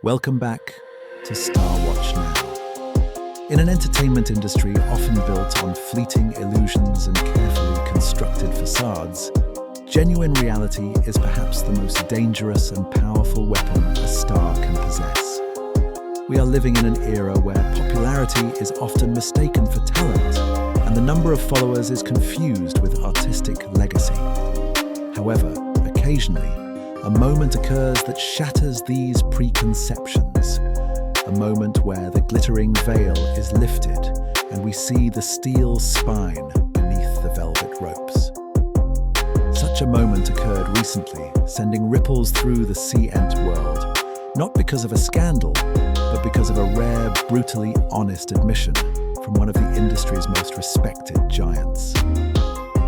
Welcome back to StarWatch Now. In an entertainment industry often built on fleeting illusions and carefully constructed facades, genuine reality is perhaps the most dangerous and powerful weapon a star can possess. We are living in an era where popularity is often mistaken for talent, and the number of followers is confused with artistic legacy. However, occasionally, a moment occurs that shatters these preconceptions. A moment where the glittering veil is lifted and we see the steel spine beneath the velvet ropes. Such a moment occurred recently, sending ripples through the C-ent world, not because of a scandal, but because of a rare, brutally honest admission from one of the industry's most respected giants.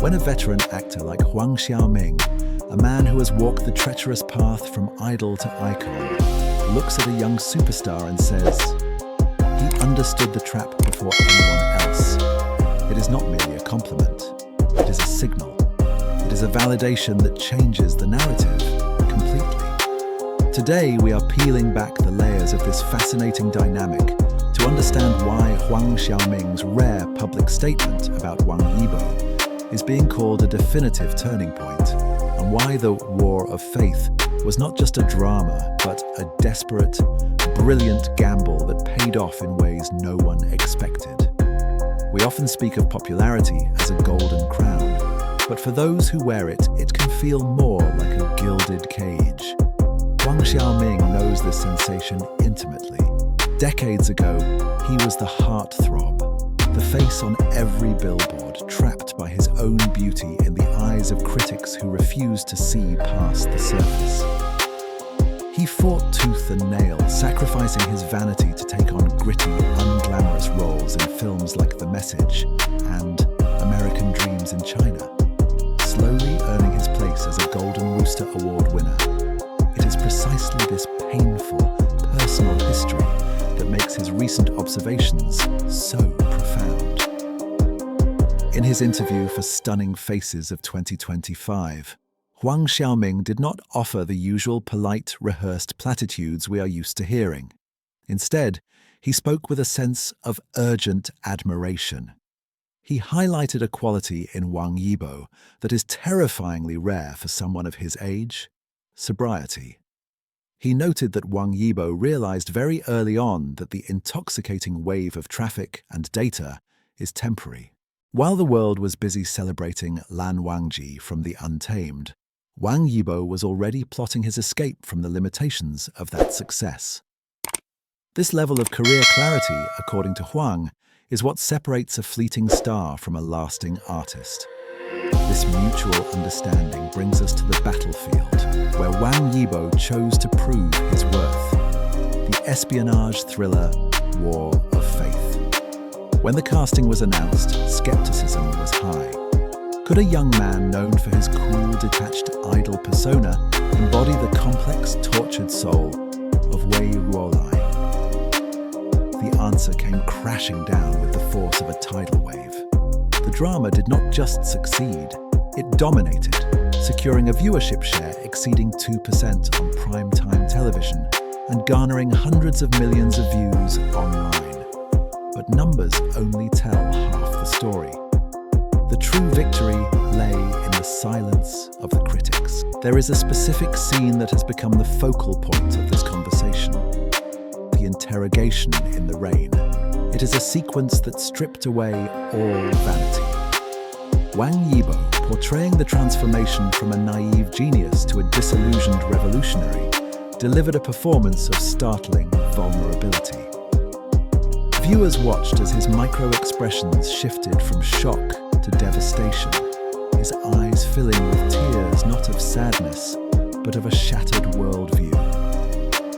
When a veteran actor like Huang Xiaoming, a man who has walked the treacherous path from idol to icon, looks at a young superstar and says, "He understood the trap before anyone else," it is not merely a compliment, it is a signal. It is a validation that changes the narrative completely. Today, we are peeling back the layers of this fascinating dynamic to understand why Huang Xiaoming's rare public statement about Wang Yibo is being called a definitive turning point, and why the war of faith was not just a drama, but a desperate, brilliant gamble that paid off in ways no one expected. We often speak of popularity as a golden crown, but for those who wear it, it can feel more like a gilded cage. Wang Xiaoming knows this sensation intimately. Decades ago, he was the heartthrob, the face on every billboard, trapped by his own beauty in the eyes of critics who refused to see past the surface. He fought tooth and nail, sacrificing his vanity to take on gritty, unglamorous roles in films like The Message and American Dreams in China, slowly earning his place as a Golden Rooster Award winner. It is precisely this painful, personal history that makes his recent observations so profound. In his interview for Stunning Faces of 2025, Huang Xiaoming did not offer the usual polite, rehearsed platitudes we are used to hearing. Instead, he spoke with a sense of urgent admiration. He highlighted a quality in Wang Yibo that is terrifyingly rare for someone of his age: sobriety. He noted that Wang Yibo realized very early on that the intoxicating wave of traffic and data is temporary. While the world was busy celebrating Lan Wangji from the Untamed, Wang Yibo was already plotting his escape from the limitations of that success. This level of career clarity, according to Huang, is what separates a fleeting star from a lasting artist. This mutual understanding brings us to the battlefield, where Wang Yibo chose to prove his worth. The espionage thriller War of Faith. When the casting was announced, skepticism was high. Could a young man known for his cool, detached idol persona embody the complex, tortured soul of Wei Ruolai? The answer came crashing down with the force of a tidal wave. The drama did not just succeed, it dominated, securing a viewership share exceeding 2% on primetime television and garnering hundreds of millions of views online. But numbers only tell half the story. The true victory lay in the silence of the critics. There is a specific scene that has become the focal point of this conversation: the interrogation in the rain. It is a sequence that stripped away all vanity. Wang Yibo, portraying the transformation from a naive genius to a disillusioned revolutionary, delivered a performance of startling vulnerability. Viewers watched as his micro-expressions shifted from shock to devastation, his eyes filling with tears not of sadness, but of a shattered worldview.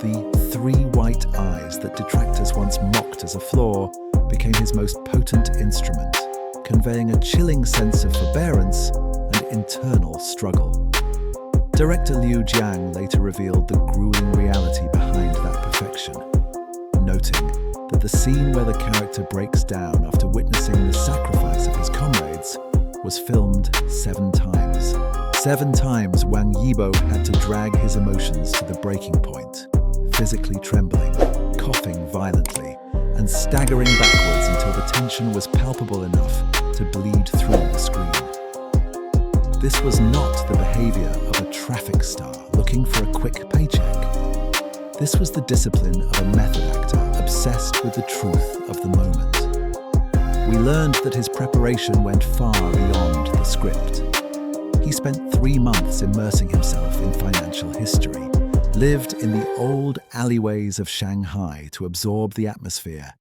The three white eyes that detractors once mocked as a flaw became his most potent instrument, conveying a chilling sense of forbearance and internal struggle. Director Liu Jiang later revealed the grueling reality behind that perfection, noting that the scene where the character breaks down after witnessing the sacrifice of his comrades was filmed 7 times. 7 times Wang Yibo had to drag his emotions to the breaking point, physically trembling, coughing violently, and staggering backwards until the tension was palpable enough to bleed through the screen. This was not the behavior of a traffic star looking for a quick paycheck. This was the discipline of a method actor obsessed with the truth of the moment. We learned that his preparation went far beyond the script. He spent 3 months immersing himself in financial history, lived in the old alleyways of Shanghai to absorb the atmosphere,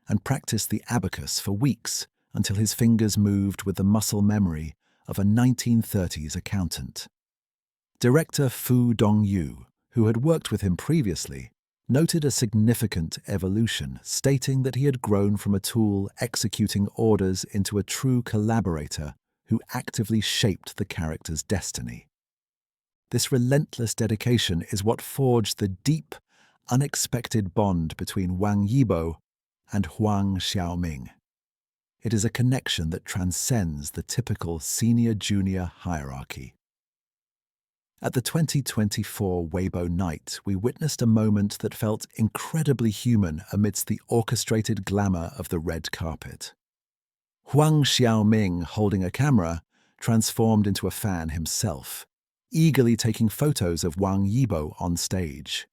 and practiced the abacus for weeks until his fingers moved with the muscle memory of a 1930s accountant. Director Fu Dongyu, who had worked with him previously, noted a significant evolution, stating that he had grown from a tool executing orders into a true collaborator who actively shaped the character's destiny. This relentless dedication is what forged the deep, unexpected bond between Wang Yibo and Huang Xiaoming. It is a connection that transcends the typical senior-junior hierarchy. At the 2024 Weibo Night, we witnessed a moment that felt incredibly human amidst the orchestrated glamour of the red carpet. Huang Xiaoming, holding a camera, transformed into a fan himself, eagerly taking photos of Wang Yibo on stage.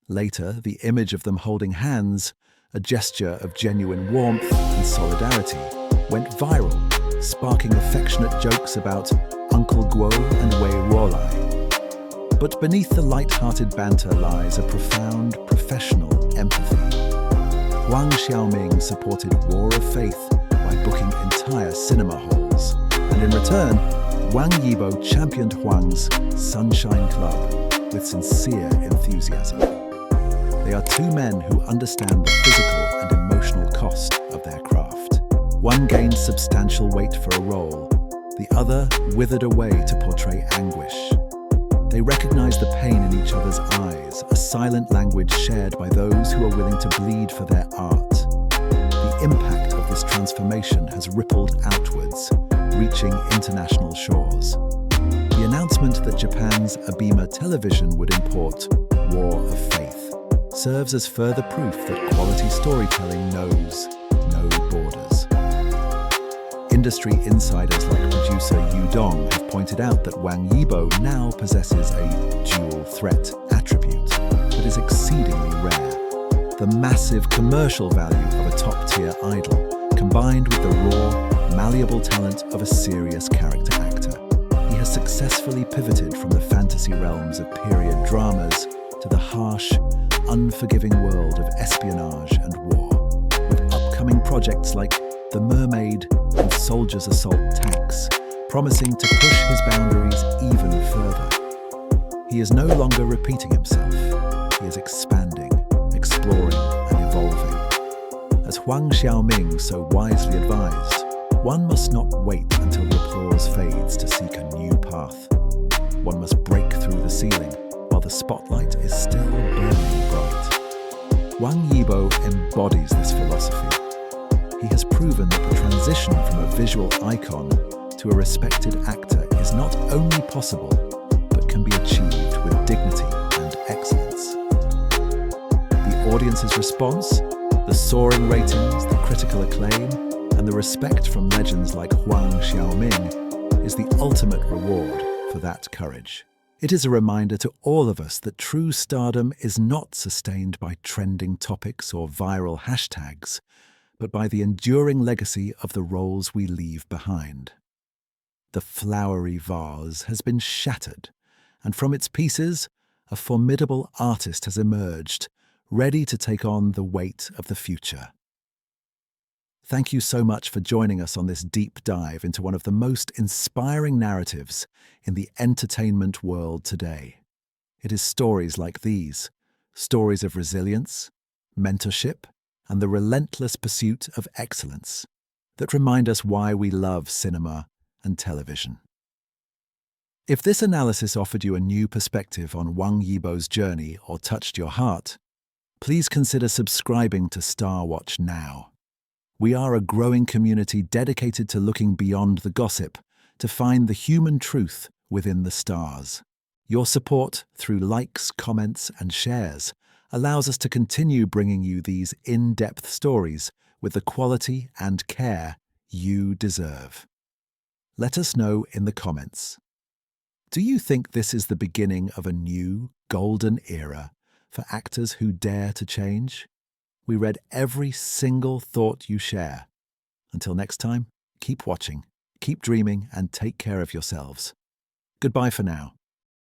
Later, the image of them holding hands, a gesture of genuine warmth and solidarity, went viral, sparking affectionate jokes about Uncle Guo and Wei Ruolai. But beneath the light-hearted banter lies a profound professional empathy. Huang Xiaoming supported War of Faith by booking entire cinema halls, and in return, Wang Yibo championed Huang's Sunshine Club with sincere enthusiasm. They are two men who understand the physical and emotional cost of their craft. One gained substantial weight for a role, the other withered away to portray anguish. They recognize the pain in each other's eyes, a silent language shared by those who are willing to bleed for their art. The impact of this transformation has rippled outwards, reaching international shores. The announcement that Japan's Abema Television would import War of Faith serves as further proof that quality storytelling knows no borders. Industry insiders like producer Yu Dong have pointed out that Wang Yibo now possesses a dual threat attribute that is exceedingly rare: the massive commercial value of a top-tier idol, combined with the raw, malleable talent of a serious character actor. He has successfully pivoted from the fantasy realms of period dramas to the harsh, unforgiving world of espionage and war, with upcoming projects like The Mermaid and Soldiers Assault Tanks, promising to push his boundaries even further. He is no longer repeating himself. He is expanding, exploring, and evolving. As Huang Xiaoming so wisely advised, one must not wait until the applause fades to seek a new path. One must break through the ceiling while the spotlight is still burning bright. Wang Yibo embodies this philosophy. He has proven that the transition from a visual icon to a respected actor is not only possible, but can be achieved with dignity and excellence. The audience's response, the soaring ratings, the critical acclaim, and the respect from legends like Huang Xiaoming is the ultimate reward for that courage. It is a reminder to all of us that true stardom is not sustained by trending topics or viral hashtags, but by the enduring legacy of the roles we leave behind. The flowery vase has been shattered, and from its pieces, a formidable artist has emerged, ready to take on the weight of the future. Thank you so much for joining us on this deep dive into one of the most inspiring narratives in the entertainment world today. It is stories like these, stories of resilience, mentorship, and the relentless pursuit of excellence, that remind us why we love cinema and television. If this analysis offered you a new perspective on Wang Yibo's journey or touched your heart, please consider subscribing to StarWatch Now. We are a growing community dedicated to looking beyond the gossip to find the human truth within the stars. Your support through likes, comments, and shares allows us to continue bringing you these in-depth stories with the quality and care you deserve. Let us know in the comments. Do you think this is the beginning of a new, golden era for actors who dare to change? We read every single thought you share. Until next time, keep watching, keep dreaming, and take care of yourselves. Goodbye for now.